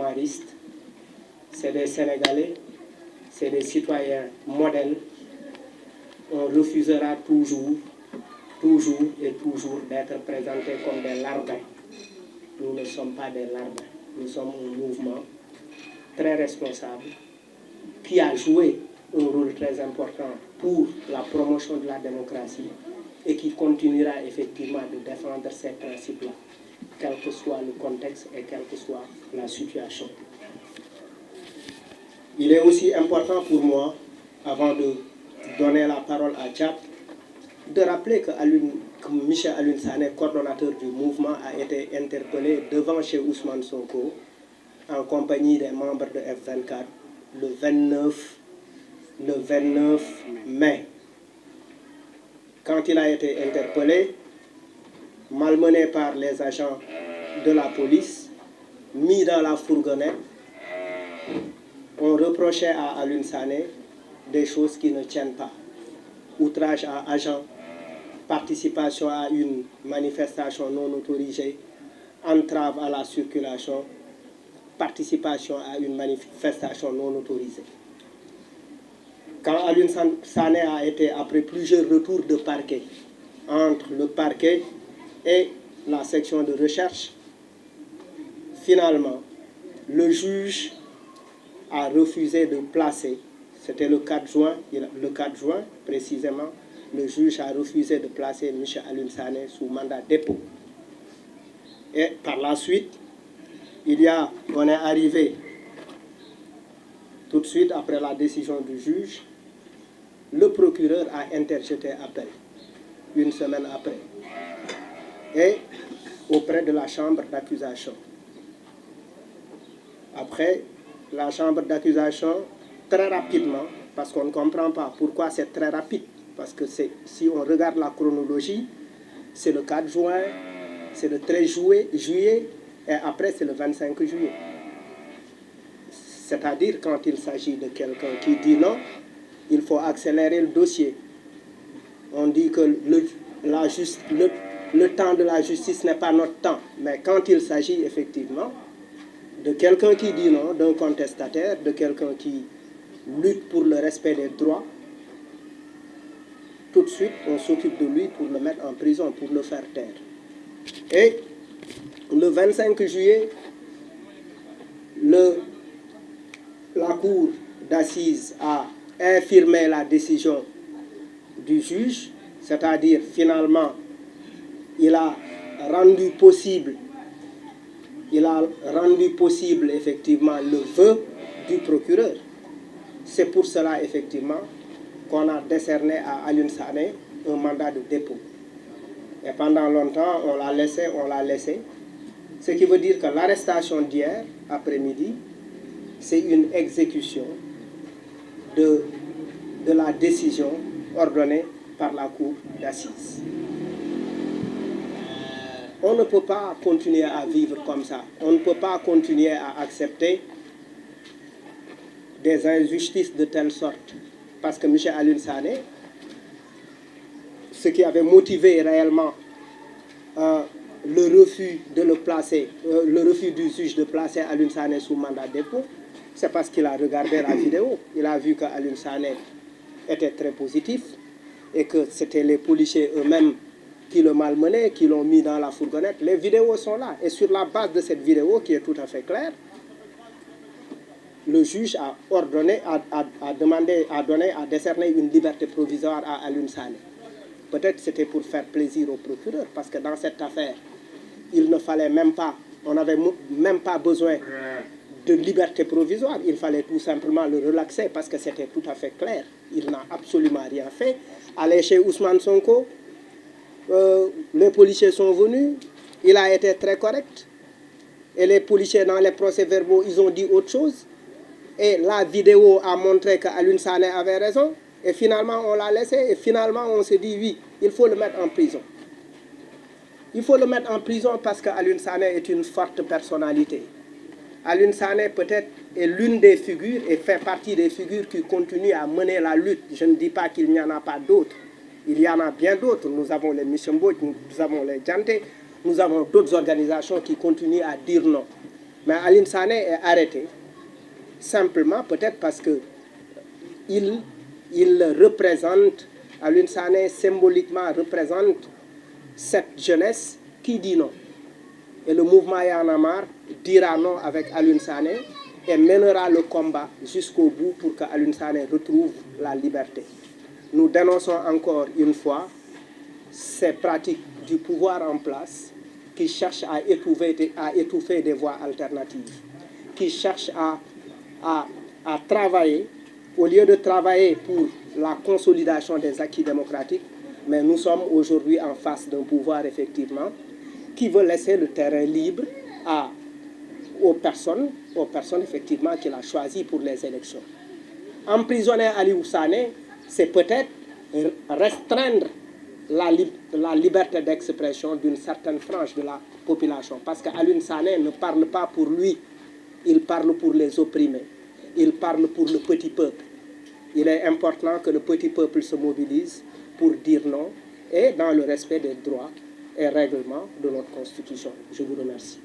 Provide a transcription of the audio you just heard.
mémoiristes, c'est des Sénégalais, c'est des citoyens modèles. On refusera toujours et toujours d'être présentés comme des larbins. Nous ne sommes pas des larbins. Nous sommes un mouvement très responsable qui a joué un rôle très important pour la promotion de la démocratie et qui continuera effectivement de défendre ces principes-là, quel que soit le contexte et quelle que soit la situation. Il est aussi important pour moi, avant de donner la parole à Tchad, de rappeler que Michel Alioune Sané, coordonnateur du mouvement, a été interpellé devant chez Ousmane Sonko en compagnie des membres de F24 le 29 mai. Quand il a été interpellé, malmené par les agents de la police, mis dans la fourgonnette, on reprochait à Alioune Sané des choses qui ne tiennent pas. Outrage à agent, participation à une manifestation non autorisée, entrave à la circulation, participation à une manifestation non autorisée. Quand Alioune Sané a été, après plusieurs retours de parquet, entre le parquet et la section de recherche, finalement, le juge a refusé de placer, c'était le 4 juin précisément, le juge a refusé de placer M. Alioune Sané sous mandat de dépôt. Et par la suite, on est arrivé tout de suite après la décision du juge, le procureur a interjeté appel, une semaine après, et auprès de la chambre d'accusation. Après, la chambre d'accusation, très rapidement, parce qu'on ne comprend pas pourquoi c'est très rapide, parce que si on regarde la chronologie, c'est le 4 juin, c'est le 13 juillet, et après c'est le 25 juillet. C'est-à-dire quand il s'agit de quelqu'un qui dit non, il faut accélérer le dossier. On dit que le temps de la justice n'est pas notre temps, mais quand il s'agit effectivement de quelqu'un qui dit non, d'un contestataire, de quelqu'un qui lutte pour le respect des droits, tout de suite, on s'occupe de lui pour le mettre en prison, pour le faire taire. Et le 25 juillet, la cour d'assises a infirmé la décision du juge, c'est-à-dire finalement, il a rendu possible effectivement le vœu du procureur. C'est pour cela effectivement qu'on a décerné à Alioune Sané un mandat de dépôt. Et pendant longtemps, on l'a laissé. Ce qui veut dire que l'arrestation d'hier après-midi, c'est une exécution de la décision ordonnée par la cour d'assises. On ne peut pas continuer à vivre comme ça. On ne peut pas continuer à accepter des injustices de telle sorte. Parce que M. Alioune Sané, ce qui avait motivé réellement le refus de le placer, le refus du juge de placer Alioune Sané sous mandat de dépôt, c'est parce qu'il a regardé la vidéo. Il a vu que Alioune Sané était très positif et que c'était les policiers eux-mêmes qui le malmenaient, qui l'ont mis dans la fourgonnette. Les vidéos sont là. Et sur la base de cette vidéo, qui est tout à fait claire, le juge a ordonné, a décerné une liberté provisoire à Alioune Sané. Peut-être c'était pour faire plaisir au procureur, parce que dans cette affaire, il ne fallait même pas, on n'avait même pas besoin de liberté provisoire. Il fallait tout simplement le relaxer, parce que c'était tout à fait clair. Il n'a absolument rien fait. Aller chez Ousmane Sonko, les policiers sont venus, il a été très correct. Et les policiers, dans les procès-verbaux, ils ont dit autre chose. Et la vidéo a montré qu'Alioune Sané avait raison. Et finalement, on l'a laissé. Et finalement, on s'est dit, oui, il faut le mettre en prison. Il faut le mettre en prison parce qu'Alioune Sané est une forte personnalité. Alioune Sané, peut-être, est l'une des figures et fait partie des figures qui continuent à mener la lutte. Je ne dis pas qu'il n'y en a pas d'autres. Il y en a bien d'autres. Nous avons les Michembo, nous avons les Djanté, nous avons d'autres organisations qui continuent à dire non. Mais Alioune Sané est arrêté simplement peut-être parce que il représente, Alioune Sané symboliquement représente cette jeunesse qui dit non. Et le mouvement Y'en a marre dira non avec Alioune Sané et mènera le combat jusqu'au bout pour que Alioune Sané retrouve la liberté. Nous dénonçons encore une fois ces pratiques du pouvoir en place qui cherchent à étouffer des voies alternatives, qui cherchent à travailler, au lieu de travailler pour la consolidation des acquis démocratiques, mais nous sommes aujourd'hui en face d'un pouvoir, effectivement, qui veut laisser le terrain libre aux personnes effectivement qu'il a choisies pour les élections. Emprisonner Aliou Sané, c'est peut-être restreindre la liberté d'expression d'une certaine frange de la population. Parce qu'Alioune Sané ne parle pas pour lui, il parle pour les opprimés, il parle pour le petit peuple. Il est important que le petit peuple se mobilise pour dire non et dans le respect des droits et règlements de notre Constitution. Je vous remercie.